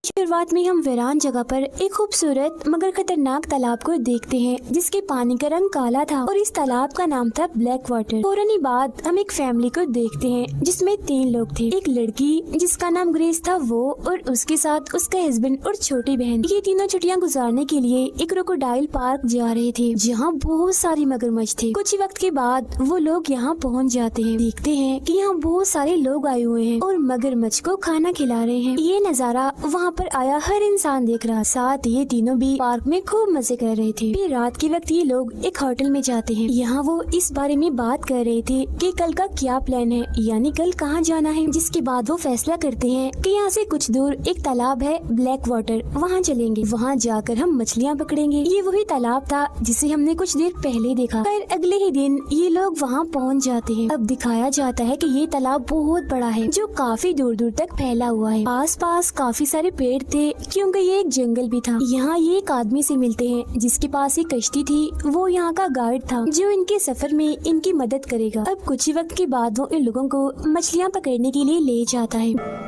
शुरुआत में हम वीरान जगह पर एक खूबसूरत मगर खतरनाक तालाब को देखते हैं जिसके पानी का रंग काला था और इस तालाब का नाम था ब्लैक वाटर। फौरन ही बाद हम एक फैमिली को देखते हैं जिसमें 3 लोग थे। एक लड़की जिसका नाम ग्रेस था वो और उसके साथ उसका हस्बैंड और छोटी बहन। ये तीनों छुट्टियां गुजारने के लिए एक क्रोकोडाइल पार्क जा रहे थे जहाँ बहुत सारी मगरमच्छ थे। कुछ ही वक्त के बाद वो लोग यहाँ पहुँच जाते हैं। देखते हैं कि यहाँ बहुत सारे लोग आए हुए हैं और मगरमच्छ को खाना खिला रहे हैं। ये नजारा वहाँ पर आया हर इंसान देख रहा। साथ ये तीनों भी पार्क में खूब मजे कर रहे थे। फिर रात के वक्त ये लोग एक होटल में जाते हैं। यहाँ वो इस बारे में बात कर रहे थे कि कल का क्या प्लान है, यानी कल कहाँ जाना है। जिसके बाद वो फैसला करते हैं कि यहाँ से कुछ दूर एक तालाब है ब्लैक वाटर, वहाँ चलेंगे। वहाँ जाकर हम मछलियाँ पकड़ेंगे। ये वही तालाब था जिसे हमने कुछ देर पहले देखा। फिर अगले ही दिन ये लोग वहाँ पहुँच जाते हैं। अब दिखाया जाता है कि ये तालाब बहुत बड़ा है जो काफी दूर दूर तक फैला हुआ है। आस पास काफी सारे पेड़ थे क्योंकि ये एक जंगल भी था। यहाँ ये एक आदमी से मिलते हैं जिसके पास एक कश्ती थी। वो यहाँ का गाइड था जो इनके सफर में इनकी मदद करेगा। अब कुछ ही वक्त के बाद वो इन लोगों को मछलियाँ पकड़ने के लिए ले जाता है।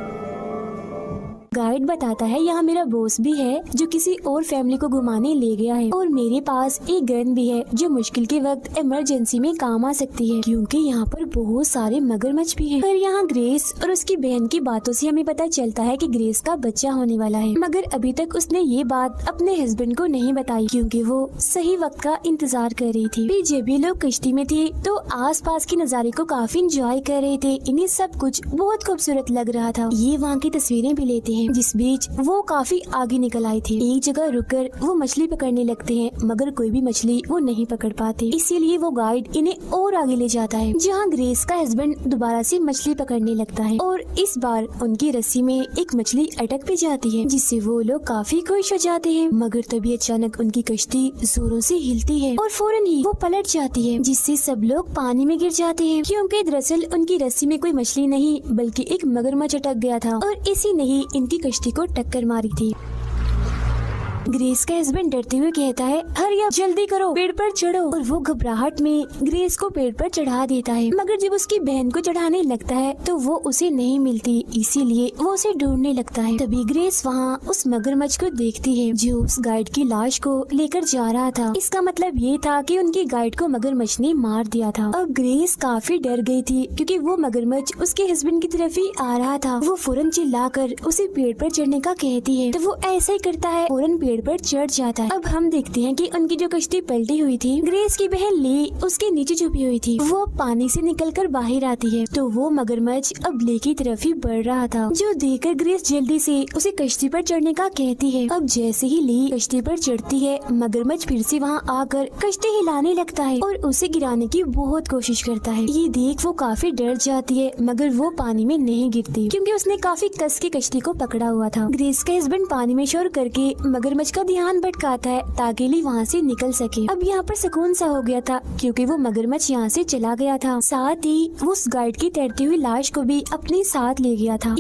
गाइड बताता है यहाँ मेरा बॉस भी है जो किसी और फैमिली को घुमाने ले गया है और मेरे पास एक गन भी है जो मुश्किल के वक्त इमरजेंसी में काम आ सकती है क्योंकि यहाँ पर बहुत सारे मगरमच्छ भी हैं। पर यहाँ ग्रेस और उसकी बहन की बातों से हमें पता चलता है कि ग्रेस का बच्चा होने वाला है, मगर अभी तक उसने ये बात अपने हस्बैंड को नहीं बताई क्योंकि वो सही वक्त का इंतजार कर रही थी। फिर जब ये लोग कश्ती में थे तो आस पास के नज़ारे को काफी इंजॉय कर रहे थे। इन्हें सब कुछ बहुत खूबसूरत लग रहा था। ये वहाँ की तस्वीरें भी लेते हैं। जिस बीच वो काफी आगे निकल आए थे। एक जगह रुककर वो मछली पकड़ने लगते हैं मगर कोई भी मछली वो नहीं पकड़ पाते। इसीलिए वो गाइड इन्हें और आगे ले जाता है जहाँ ग्रेस का हस्बैंड दोबारा से मछली पकड़ने लगता है और इस बार उनकी रस्सी में एक मछली अटक भी जाती है जिससे वो लोग काफी खुश हो जाते हैं। मगर तभी अचानक उनकी कश्ती जोरों से हिलती है और फौरन ही वो पलट जाती है जिससे सब लोग पानी में गिर जाते हैं क्योंकि दरअसल उनकी रस्सी में कोई मछली नहीं बल्कि एक मगरमच्छ अटक गया था और इसी ने ही इनकी कश्ती को टक्कर मारी थी। ग्रेस का हस्बैंड डरते हुए कहता है हरी अप, जल्दी करो, पेड़ पर चढ़ो। और वो घबराहट में ग्रेस को पेड़ पर चढ़ा देता है मगर जब उसकी बहन को चढ़ाने लगता है तो वो उसे नहीं मिलती, इसीलिए वो उसे ढूंढने लगता है। तभी ग्रेस वहाँ उस मगरमच्छ को देखती है जो उस गाइड की लाश को लेकर जा रहा था। इसका मतलब ये था कि उनकी गाइड को मगरमच्छ ने मार दिया था। अब ग्रेस काफी डर गई थी क्योंकि वो मगरमच्छ उसके हस्बैंड की तरफ ही आ रहा था। वो फौरन चिल्लाकर उसे पेड़ पर चढ़ने का कहती है तो वो ऐसा ही करता है, फौरन पेड़ पर चढ़ जाता है। अब हम देखते हैं कि उनकी जो कश्ती पलटी हुई थी, ग्रेस की बहन ली उसके नीचे छुपी हुई थी। वो पानी से निकलकर बाहर आती है तो वो मगरमच्छ अब ले की तरफ ही बढ़ रहा था जो देखकर ग्रेस जल्दी से उसे कश्ती पर चढ़ने का कहती है। अब जैसे ही ली कश्ती पर चढ़ती है मगरमच्छ फिर से वहाँ आकर कश्ती हिलाने लगता है और उसे गिराने की बहुत कोशिश करता है। ये देख वो काफी डर जाती है मगर वो पानी में नहीं गिरती क्योंकि उसने काफी कस के कश्ती को पकड़ा हुआ था। ग्रेस का हस्बैंड पानी में शोर करके मगरमच्छ का ध्यान भटकाता है ताकि ली वहाँ से निकल सके। अब यहाँ पर सुकून सा हो गया था क्योंकि वो मगरमच्छ यहाँ से चला गया था। साथ ही वो उस गाइड की तैरती हुई लाश को भी अपने साथ ले गया था।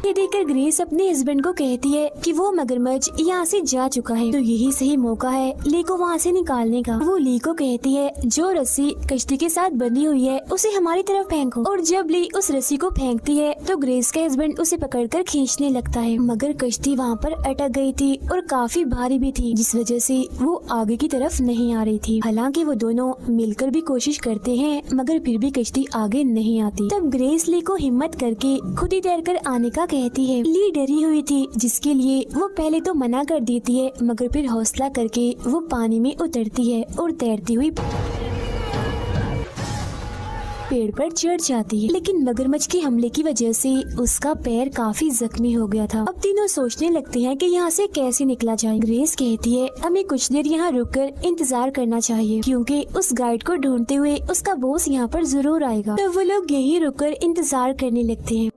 ये देखकर ग्रेस अपने हस्बैंड को कहती है कि वो मगरमच्छ यहाँ से जा चुका है तो यही सही मौका है ली को वहाँ से निकालने का। वो ली को कहती है जो रस्सी कश्ती के साथ बंधी हुई है उसे हमारी तरफ फेंको। और जब ली उस रस्सी को फेंकती है तो ग्रेस का हस्बैंड उसे पकड़कर खींचने लगता है मगर कश्ती वहाँ पर अटक गई थी और काफी भारी भी थी जिस वजह से वो आगे की तरफ नहीं आ रही थी। हालांकि वो दोनों मिलकर भी कोशिश करते हैं मगर फिर भी कश्ती आगे नहीं आती। तब ग्रेस ली को हिम्मत करके खुद ही तैरकर आने का कहती है। ली डरी हुई थी जिसके लिए वो पहले तो मना कर देती है मगर फिर हौसला करके वो पानी में उतरती है और तैरती हुई पेड़ पर चढ़ जाती है। लेकिन मगरमच्छ के हमले की वजह से उसका पैर काफी जख्मी हो गया था। अब तीनों सोचने लगते हैं कि यहाँ से कैसे निकला जाए। ग्रेस कहती है हमें कुछ देर यहाँ रुककर इंतजार करना चाहिए क्योंकि उस गाइड को ढूंढते हुए उसका बॉस यहाँ पर जरूर आएगा। तो वो लोग यहीं रुककर इंतजार करने लगते हैं।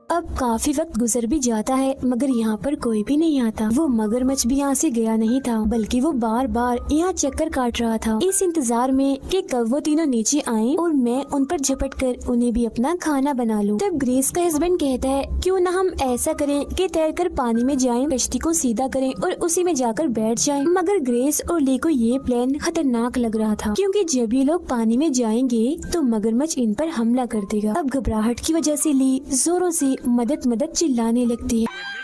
अब काफी वक्त गुजर भी जाता है मगर यहाँ पर कोई भी नहीं आता। वो मगरमच्छ भी यहाँ से गया नहीं था बल्कि वो बार बार यहाँ चक्कर काट रहा था इस इंतजार में कि कब वो तीनों नीचे आएं और मैं उन पर झपट कर उन्हें भी अपना खाना बना लूं। तब ग्रेस का हस्बैंड कहता है क्यों ना हम ऐसा करें कि तैरकर पानी में जाएं, कश्ती को सीधा करें और उसी में जाकर बैठ जाएं। मगर ग्रेस और ली को ये प्लान खतरनाक लग रहा था क्योंकि जब ये लोग पानी में जाएंगे तो मगरमच्छ इन पर हमला कर देगा। अब घबराहट की वजह से ली जोरों से मदद मदद चिल्लाने लगती है।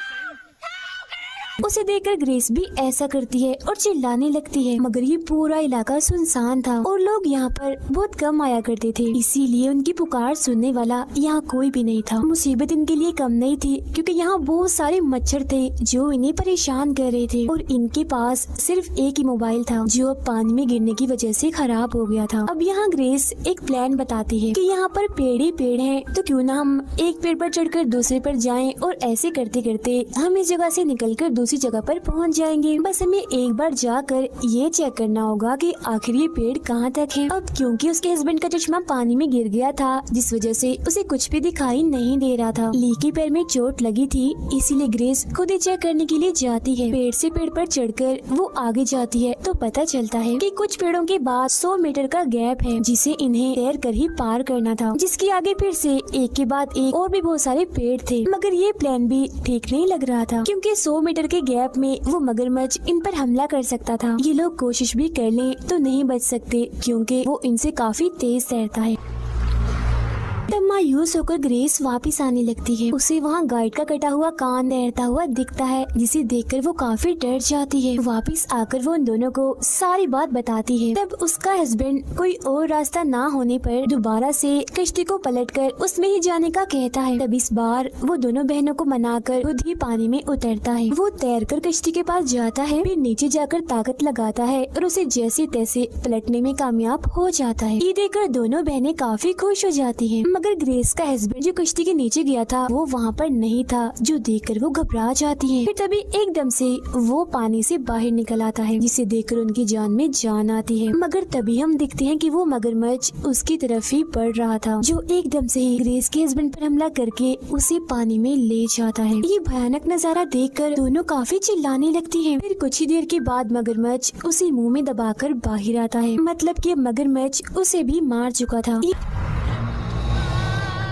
उसे देखकर ग्रेस भी ऐसा करती है और चिल्लाने लगती है, मगर ये पूरा इलाका सुनसान था और लोग यहाँ पर बहुत कम आया करते थे, इसीलिए उनकी पुकार सुनने वाला यहाँ कोई भी नहीं था। मुसीबत इनके लिए कम नहीं थी क्योंकि यहाँ बहुत सारे मच्छर थे जो इन्हें परेशान कर रहे थे और इनके पास सिर्फ एक ही मोबाइल था जो अब पानी में गिरने की वजह से खराब हो गया था। अब यहाँ ग्रेस एक प्लान बताती है कि यहाँ पर पेड़ ही पेड़ है, तो क्यों ना हम एक पेड़ पर चढ़कर दूसरे पर जाएं और ऐसे करते करते हम इस जगह से निकलकर दूसरी जगह पर पहुंच जाएंगे। बस हमें एक बार जाकर ये चेक करना होगा कि आखिर ये पेड़ कहाँ तक है। अब क्योंकि उसके हस्बैंड का चश्मा पानी में गिर गया था जिस वजह से उसे कुछ भी दिखाई नहीं दे रहा था। ली के पैर में चोट लगी थी, इसीलिए ग्रेस खुद ही चेक करने के लिए जाती है। पेड़ से पेड़ पर चढ़कर वो आगे जाती है तो पता चलता है कि कुछ पेड़ों के बाद 100 मीटर का गैप है जिसे इन्हें तैर कर ही पार करना था, जिसके आगे फिर से एक के बाद एक और भी बहुत सारे पेड़ थे। मगर ये प्लान भी ठीक नहीं लग रहा था क्योंकि 100 मीटर के गैप में वो मगरमच्छ इन पर हमला कर सकता था। ये लोग कोशिश भी कर लें तो नहीं बच सकते क्योंकि वो इनसे काफी तेज तैरता है। तब मायूस होकर ग्रेस वापस आने लगती है। उसे वहाँ गाइड का कटा हुआ कान तैरता हुआ दिखता है जिसे देखकर वो काफी डर जाती है। वापस आकर वो उन दोनों को सारी बात बताती है। तब उसका हस्बैंड कोई और रास्ता ना होने पर दोबारा से कश्ती को पलटकर उसमें ही जाने का कहता है। तब इस बार वो दोनों बहनों को मनाकर खुद ही पानी में उतरता है। वो तैरकर कश्ती के पास जाता है, फिर नीचे जाकर ताकत लगाता है और उसे जैसे तैसे पलटने में कामयाब हो जाता है। ये देखकर दोनों बहनें काफी खुश हो जाती है। मगर ग्रेस का हस्बैंड जो कश्ती के नीचे गया था वो वहाँ पर नहीं था, जो देखकर वो घबरा जाती है। फिर तभी एकदम से वो पानी से बाहर निकल आता है जिसे देखकर उनकी जान में जान आती है। मगर तभी हम देखते हैं कि वो मगरमच्छ उसकी तरफ ही बढ़ रहा था जो एकदम से ही ग्रेस के हस्बैंड पर हमला करके उसे पानी में ले जाता है। ये भयानक नजारा देखकर दोनों काफी चिल्लाने लगती है। फिर कुछ ही देर के बाद मगरमच्छ उसे मुंह में दबाकर बाहर आता है, मतलब कि मगरमच्छ उसे भी मार चुका था।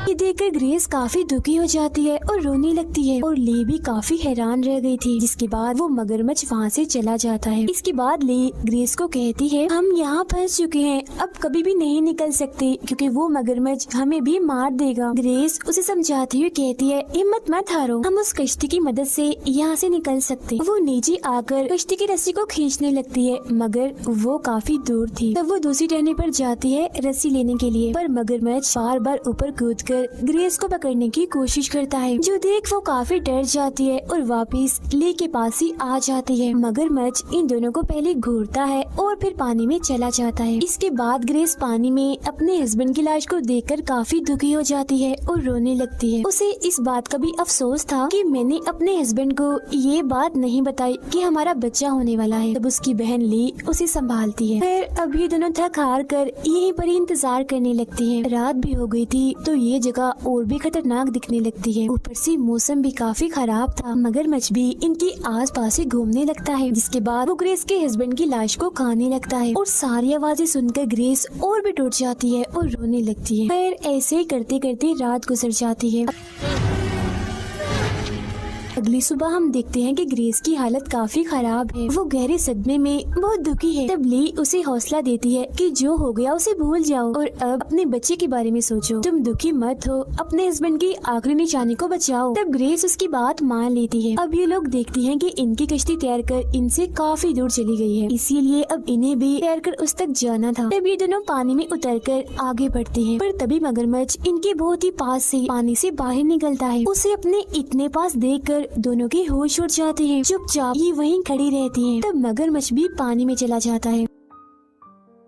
ये देखकर ग्रेस काफी दुखी हो जाती है और रोने लगती है और ली भी काफी हैरान रह गई थी, जिसके बाद वो मगरमच्छ वहाँ से चला जाता है। इसके बाद ली ग्रेस को कहती है, हम यहाँ फंस चुके हैं, अब कभी भी नहीं निकल सकते क्योंकि वो मगरमच्छ हमें भी मार देगा। ग्रेस उसे समझाती हुई कहती है, हिम्मत मत हारो, हम उस कश्ती की मदद से यहाँ से निकल सकते। वो नीचे आकर कश्ती की रस्सी को खींचने लगती है मगर वो काफी दूर थी। तब वो दूसरी टहनी पर जाती है रस्सी लेने के लिए, पर मगरमच्छ बार बार ऊपर कूद ग्रेस को पकड़ने की कोशिश करता है, जो देख वो काफी डर जाती है और वापस ली के पास ही आ जाती है। मगरमच्छ इन दोनों को पहले घूरता है और फिर पानी में चला जाता है। इसके बाद ग्रेस पानी में अपने हस्बैंड की लाश को देखकर काफी दुखी हो जाती है और रोने लगती है। उसे इस बात का भी अफसोस था कि मैंने अपने हस्बैंड को ये बात नहीं बताई कि हमारा बच्चा होने वाला है। तब उसकी बहन ली उसे संभालती है। फिर अभी दोनों थक हार कर यहीं पर ही इंतजार करने लगती है। रात भी हो गई थी तो ये जगह और भी खतरनाक दिखने लगती है। ऊपर से मौसम भी काफी खराब था। मगरमच्छ भी इनके आसपास ही घूमने लगता है, जिसके बाद वो ग्रेस के हस्बैंड की लाश को खाने लगता है और सारी आवाजें सुनकर ग्रेस और भी टूट जाती है और रोने लगती है। फिर ऐसे ही करते करते रात गुजर जाती है। अगली सुबह हम देखते हैं कि ग्रेस की हालत काफी खराब है। वो गहरे सदमे में बहुत दुखी है। तब ली उसे हौसला देती है कि जो हो गया उसे भूल जाओ और अब अपने बच्चे के बारे में सोचो। तुम दुखी मत हो, अपने हस्बैंड की आखिरी निशानी को बचाओ। तब ग्रेस उसकी बात मान लेती है। अब ये लोग देखती हैं कि इनकी कश्ती तैरकर इनसे काफी दूर चली गई है, इसीलिए अब इन्हें भी तैरकर उस तक जाना था। तब ये दोनों पानी में उतरकर आगे बढ़ते हैं, पर तभी मगरमच्छ इनके बहुत ही पास से पानी से बाहर निकलता है। उसे अपने इतने पास देखकर दोनों के होश उड़ जाते हैं। चुपचाप ये वहीं खड़ी रहती हैं। तब मगरमच्छ भी पानी में चला जाता है।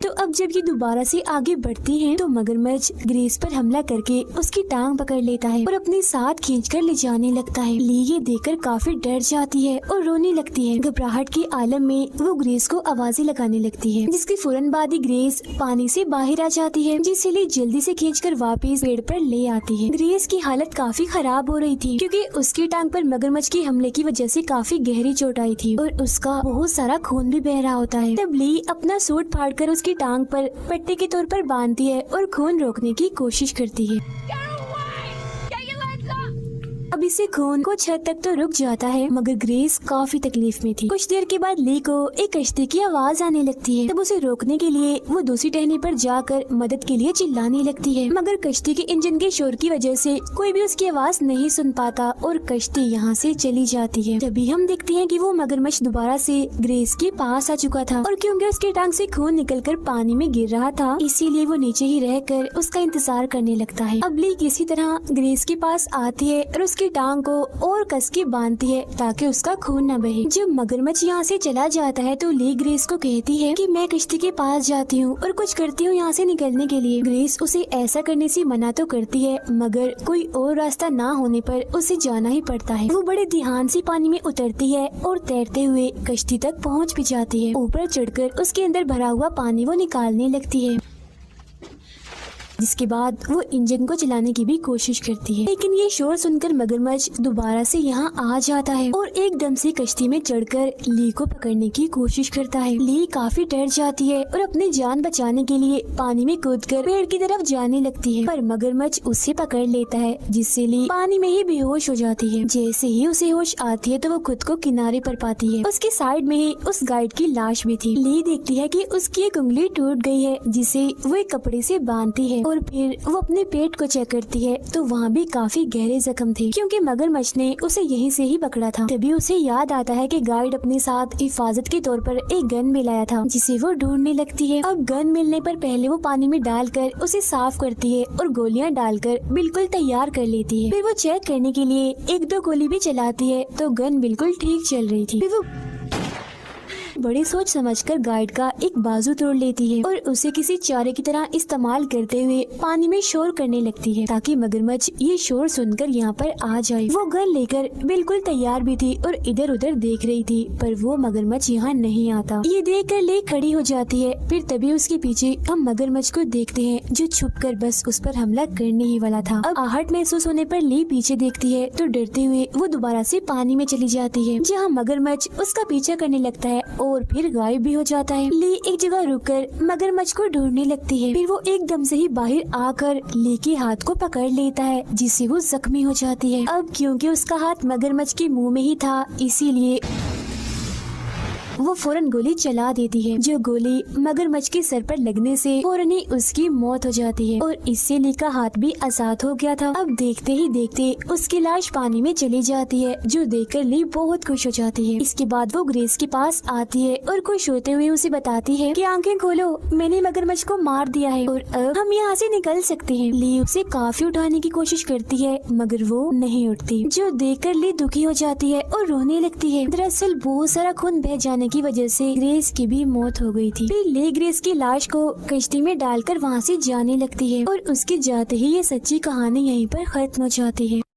तो अब जब ये दोबारा से आगे बढ़ती हैं, तो मगरमच्छ ग्रेस पर हमला करके उसकी टांग पकड़ लेता है और अपने साथ खींचकर ले जाने लगता है। ली ये देखकर काफी डर जाती है और रोने लगती है। घबराहट के आलम में वो ग्रेस को आवाजें लगाने लगती है, जिसके फौरन बाद ही ग्रेस पानी से बाहर आ जाती है, जिसे ली जल्दी से खींचकर वापस पेड़ पर ले आती है। ग्रेस की हालत काफी खराब हो रही थी क्योंकि उसकी टांग पर मगरमच्छ के हमले की वजह से काफी गहरी चोट आई थी और उसका बहुत सारा खून भी बह रहा होता है। तब ली अपना सूट फाड़कर उसकी टांग पर पट्टी के तौर पर बांधती है और खून रोकने की कोशिश करती है। अब अब इससे खून कुछ हद तक तो रुक जाता है, मगर ग्रेस काफी तकलीफ में थी। कुछ देर के बाद ली को एक कश्ती की आवाज आने लगती है। तब उसे रोकने के लिए वो दूसरी टहनी पर जाकर मदद के लिए चिल्लाने लगती है, मगर कश्ती के इंजन के शोर की वजह से कोई भी उसकी आवाज नहीं सुन पाता और कश्ती यहाँ से चली जाती है। तभी हम देखते हैं कि वो मगरमच्छ दोबारा से ग्रेस के पास आ चुका था और क्योंकि उसके टांग से खून निकलकर पानी में गिर रहा था, इसीलिए वो नीचे ही रहकर उसका इंतजार करने लगता है। अब ली किसी तरह ग्रेस के पास आती है और उसकी टांग को और कस के बांधती है ताकि उसका खून न बहे। जब मगरमच्छ यहाँ से चला जाता है तो ली ग्रेस को कहती है कि मैं कश्ती के पास जाती हूँ और कुछ करती हूँ यहाँ से निकलने के लिए। ग्रेस उसे ऐसा करने से मना तो करती है, मगर कोई और रास्ता ना होने पर उसे जाना ही पड़ता है। वो बड़े ध्यान से पानी में उतरती है और तैरते हुए कश्ती तक पहुँच भी जाती है। ऊपर चढ़कर उसके अंदर भरा हुआ पानी वो निकालने लगती है, जिसके बाद वो इंजन को चलाने की भी कोशिश करती है, लेकिन ये शोर सुनकर मगरमच्छ दोबारा से यहाँ आ जाता है और एकदम से कश्ती में चढ़कर ली को पकड़ने की कोशिश करता है। ली काफी डर जाती है और अपनी जान बचाने के लिए पानी में कूदकर पेड़ की तरफ जाने लगती है, पर मगरमच्छ उसे पकड़ लेता है, जिससे ली पानी में ही बेहोश हो जाती है। जैसे ही उसे होश आती है तो वो खुद को किनारे पर पाती है। उसके साइड में ही उस गाइड की लाश भी थी। ली देखती है कि उसकी एक उंगली टूट गई है, जिसे वो एक कपड़े से बांधती है और फिर वो अपने पेट को चेक करती है तो वहाँ भी काफी गहरे जख्म थे, क्योंकि मगरमच्छ ने उसे यहीं से ही पकड़ा था। तभी उसे याद आता है कि गाइड अपने साथ हिफाजत के तौर पर एक गन भी लाया था, जिसे वो ढूंढने लगती है। अब गन मिलने पर पहले वो पानी में डालकर उसे साफ करती है और गोलियां डालकर बिल्कुल तैयार कर लेती है। फिर वो चेक करने के लिए एक दो गोली भी चलाती है तो गन बिल्कुल ठीक चल रही थी। फिर वो बड़ी सोच समझकर गाइड का एक बाजू तोड़ लेती है और उसे किसी चारे की तरह इस्तेमाल करते हुए पानी में शोर करने लगती है ताकि मगरमच्छ ये शोर सुनकर यहाँ पर आ जाए। वो गन लेकर बिल्कुल तैयार भी थी और इधर उधर देख रही थी, पर वो मगरमच्छ यहाँ नहीं आता। ये देखकर ले खड़ी हो जाती है। फिर तभी उसके पीछे हम मगरमच्छ को देखते हैं, जो छुपकर बस उस पर हमला करने ही वाला था। अब आहट महसूस होने पर ली पीछे देखती है तो डरते हुए वो दोबारा से पानी में चली जाती है, जहाँ मगरमच्छ उसका पीछा करने लगता है और फिर गायब भी हो जाता है। ली एक जगह रुककर मगरमच्छ को ढूंढने लगती है। फिर वो एकदम से ही बाहर आकर ली के हाथ को पकड़ लेता है, जिससे वो जख्मी हो जाती है। अब क्योंकि उसका हाथ मगरमच्छ के मुंह में ही था, इसीलिए वो फौरन गोली चला देती है, जो गोली मगरमच्छ के सर पर लगने से फौरन ही उसकी मौत हो जाती है और इससे ली का हाथ भी आजाद हो गया था। अब देखते ही देखते उसकी लाश पानी में चली जाती है, जो देखकर ली बहुत खुश हो जाती है। इसके बाद वो ग्रेस के पास आती है और खुश होते हुए उसे बताती है कि आंखें खोलो, मैंने मगरमच्छ को मार दिया है और अब हम यहाँ से निकल सकते हैं। ली उसे काफी उठाने की कोशिश करती है, मगर वो नहीं उठती, जो देखकर ली दुखी हो जाती है और रोने लगती है। दरअसल बहुत सारा खून बह जाने की वजह से ग्रेस की भी मौत हो गई थी। फिर ले ग्रेस की लाश को कश्ती में डालकर वहाँ से जाने लगती है और उसके जाते ही ये सच्ची कहानी यहीं पर खत्म हो जाती है।